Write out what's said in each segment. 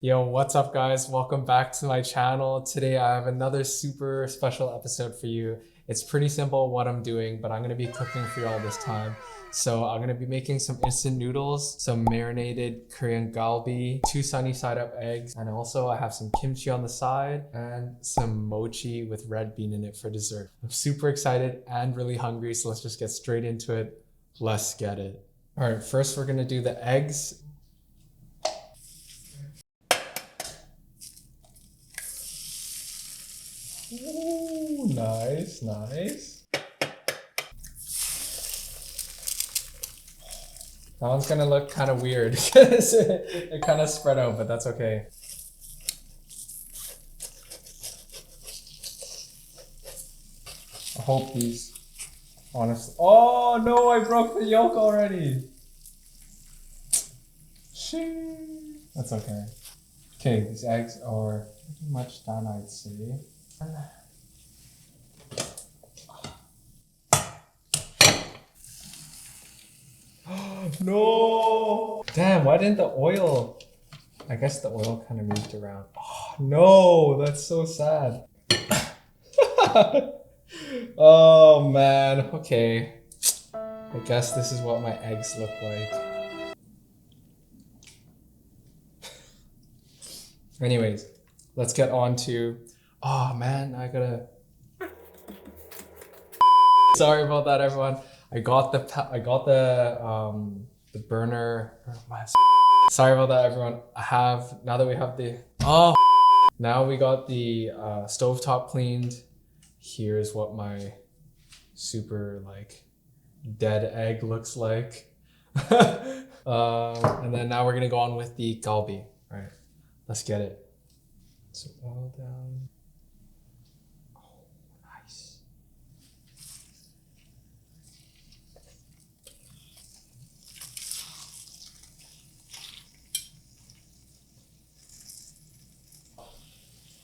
Yo, what's up guys? Welcome back to my channel. Today I have another super special episode for you. It's pretty simple what I'm doing, but I'm gonna be cooking for you all this time. So I'm gonna be making some instant noodles, some marinated Korean galbi, 2 sunny side up eggs, and also I have some kimchi on the side and some mochi with red bean in it for dessert. I'm super excited and really hungry, so let's just get straight into it. Let's get it. All right, first we're gonna do the eggs. Ooh, nice, nice. That one's gonna look kind of weird because it kind of spread out, but that's okay. I hope these, honestly. Oh no, I broke the yolk already. Shing. That's okay. Okay, these eggs are pretty much done, I'd say. No! Damn, why didn't the oil? I guess the oil kind of moved around. Oh, no, that's so sad. Oh man, okay. I guess this is what my eggs look like. Anyways, let's get on to, oh man, I gotta, sorry about that everyone. I got the burner. Sorry about that everyone. Now that we have the, now we got the stovetop cleaned. Here's what my super like dead egg looks like. And then now we're gonna go on with the galbi. All right, let's get it. So oil down. Oh, nice.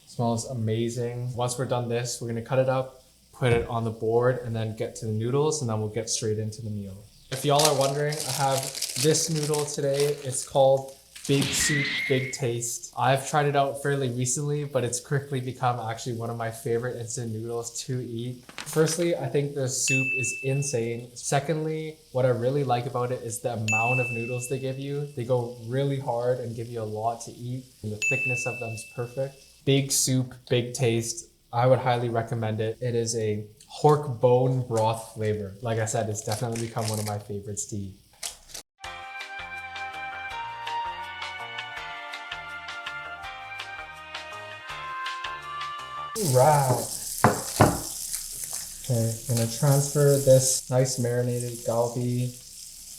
Smells amazing. Once we're done this, we're gonna cut it up, put it on the board, and then get to the noodles, and then we'll get straight into the meal. If y'all are wondering, I have this noodle today. It's called Big Soup, Big Taste. I've tried it out fairly recently, but it's quickly become actually one of my favorite instant noodles to eat. Firstly, I think the soup is insane. Secondly, what I really like about it is the amount of noodles they give you. They go really hard and give you a lot to eat, and the thickness of them is perfect. Big Soup, Big Taste. I would highly recommend it. It is a pork bone broth flavor. Like I said, it's definitely become one of my favorites to eat. Right. Okay, I'm gonna transfer this nice marinated galbi,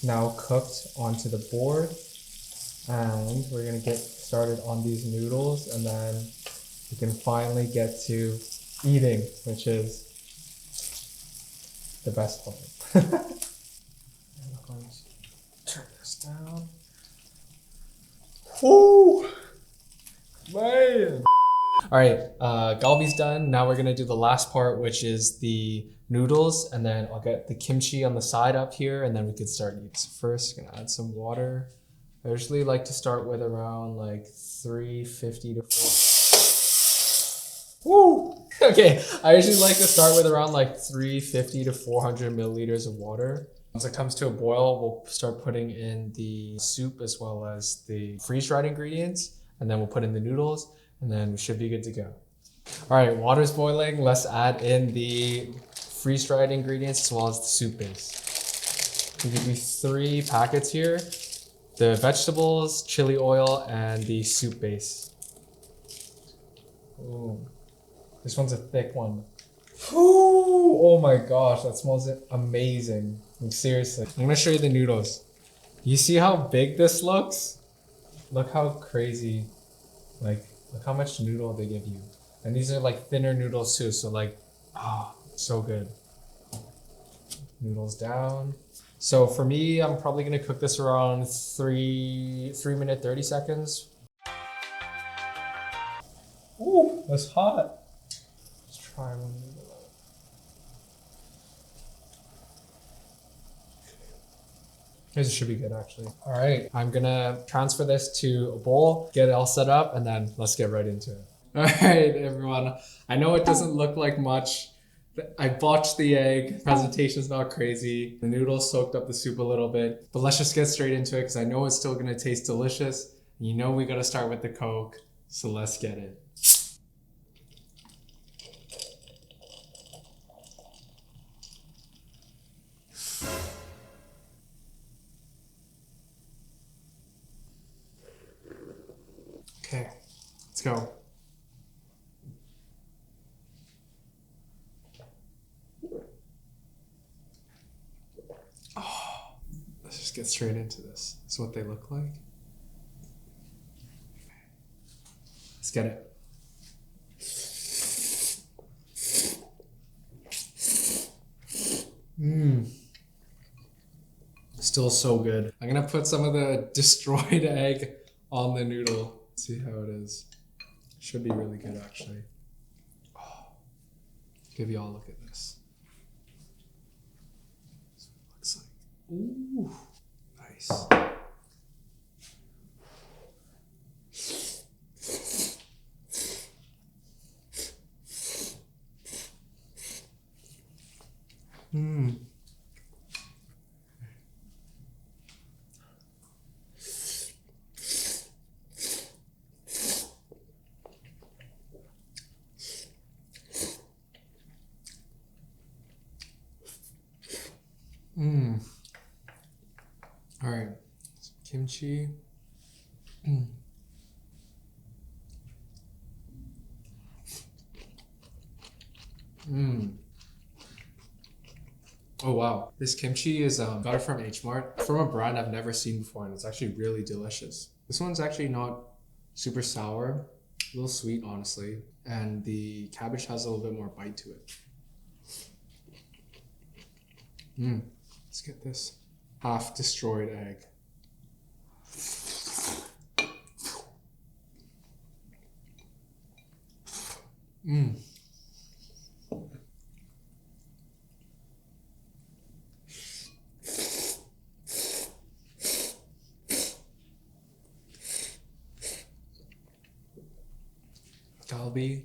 now cooked, onto the board. And we're gonna get started on these noodles, and then we can finally get to eating, which is the best part. I'm going to turn this down. Whoo! Man! All right, galbi's done. Now we're gonna do the last part, which is the noodles, and then I'll get the kimchi on the side up here, and then we could start eating. So first, gonna add some water. I usually like to start with around like 350 to 400. Woo! Okay, I usually like to start with around like 350 to 400 milliliters of water. Once it comes to a boil, we'll start putting in the soup as well as the freeze-dried ingredients, and then we'll put in the noodles, and then we should be good to go. All right, water's boiling. Let's add in the freeze-dried ingredients as well as the soup base. We'll give you 3 packets here. The vegetables, chili oil, and the soup base. Ooh, this one's a thick one. Ooh, oh my gosh, that smells amazing. Like, seriously. I'm gonna show you the noodles. You see how big this looks? Look how crazy, like, look how much noodle they give you. And these are like thinner noodles too, so like, so good. Noodles down. So for me, I'm probably gonna cook this around 3 minute 30 seconds. Ooh, that's hot. Let's try one noodle. This should be good actually. All right, I'm gonna transfer this to a bowl, get it all set up, and then let's get right into it. All right, everyone. I know it doesn't look like much. I botched the egg. Presentation's not crazy. The noodles soaked up the soup a little bit, but let's just get straight into it because I know it's still gonna taste delicious. You know we gotta start with the Coke, so let's get it. Okay, let's go. Oh, let's just get straight into this. This is what they look like. Let's get it. Still so good. I'm gonna put some of the destroyed egg on the noodle. See how it is. Should be really good actually. Oh, give you all a look at this. That's what it looks like. Ooh, nice. All right, some kimchi. Oh wow, this kimchi is got it from H Mart, from a brand I've never seen before, and it's actually really delicious. This one's actually not super sour, a little sweet honestly, and the cabbage has a little bit more bite to it. Let's get this half destroyed egg. GALBI.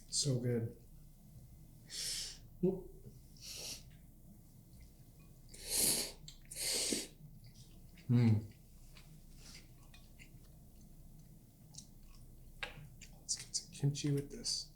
So good. Let's get some kimchi with this.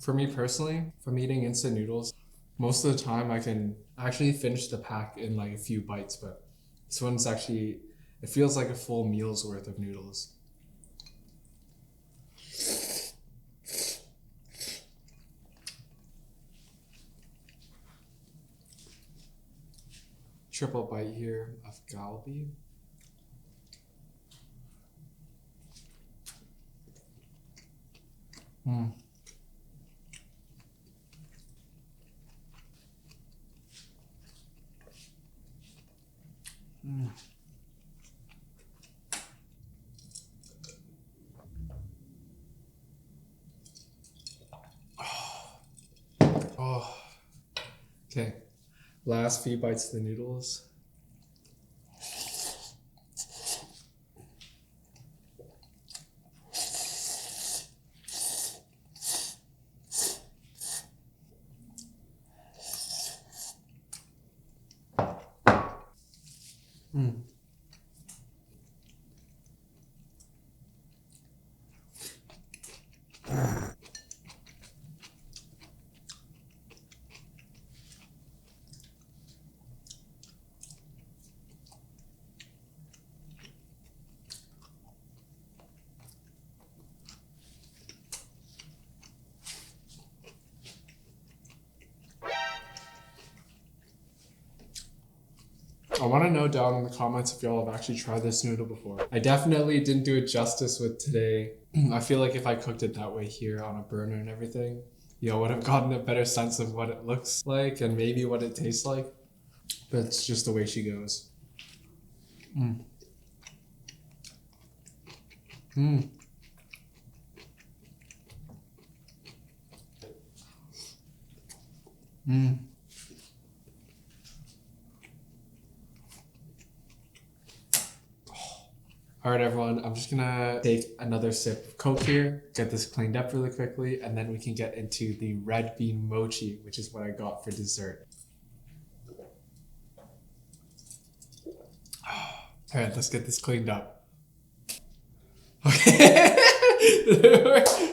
For me personally, if I'm eating instant noodles, most of the time I can actually finish the pack in like a few bites, but this one's actually, it feels like a full meal's worth of noodles. Triple bite here of GALBI. Oh. Okay, last few bites of the noodles. I want to know down in the comments if y'all have actually tried this noodle before. I definitely didn't do it justice with today. I feel like if I cooked it that way here on a burner and everything, y'all would have gotten a better sense of what it looks like and maybe what it tastes like. But it's just the way she goes. Mm. Mm. Mm. All right, everyone, I'm just gonna take another sip of Coke here, get this cleaned up really quickly, and then we can get into the red bean mochi, which is what I got for dessert. All right, let's get this cleaned up. Okay.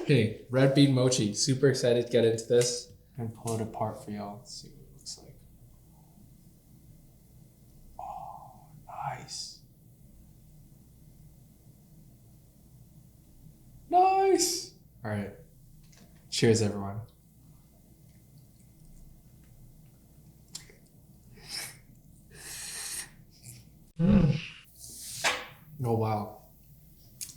Okay, red bean mochi. Super excited to get into this and pull it apart for y'all. Let's see what it looks like. Oh, nice. Nice. All right. Cheers, everyone. Oh, wow.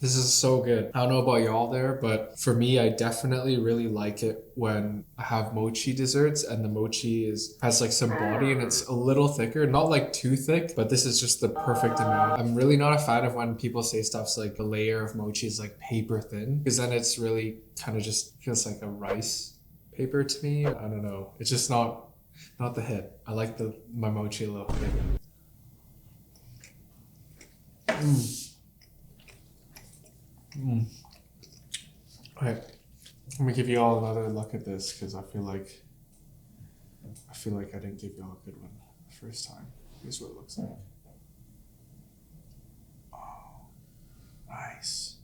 This is so good. I don't know about y'all there, but for me, I definitely really like it when I have mochi desserts and the mochi has like some body and it's a little thicker, not like too thick, but this is just the perfect amount. I'm really not a fan of when people say stuff's like a layer of mochi is like paper thin, because then it's really kind of just feels like a rice paper to me. I don't know. It's just not the hit. I like my mochi a little thicker. Okay, I'm gonna give you all another look at this because I feel like I didn't give you all a good one the first time. Here's what it looks like. Oh, nice.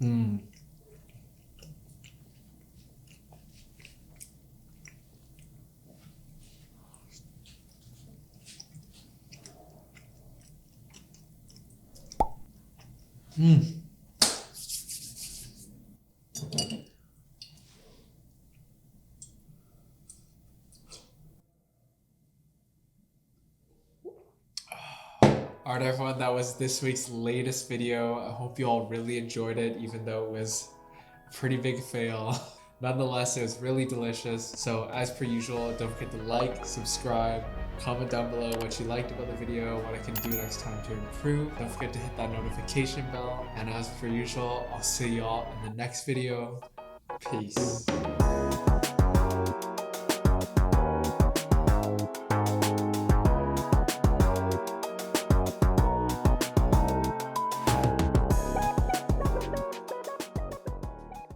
Mmm. Mm. Alright, everyone, that was this week's latest video. I hope you all really enjoyed it, even though it was a pretty big fail. Nonetheless, it was really delicious. So as per usual, don't forget to like, subscribe, comment down below what you liked about the video, what I can do next time to improve. Don't forget to hit that notification bell. And as per usual, I'll see y'all in the next video. Peace.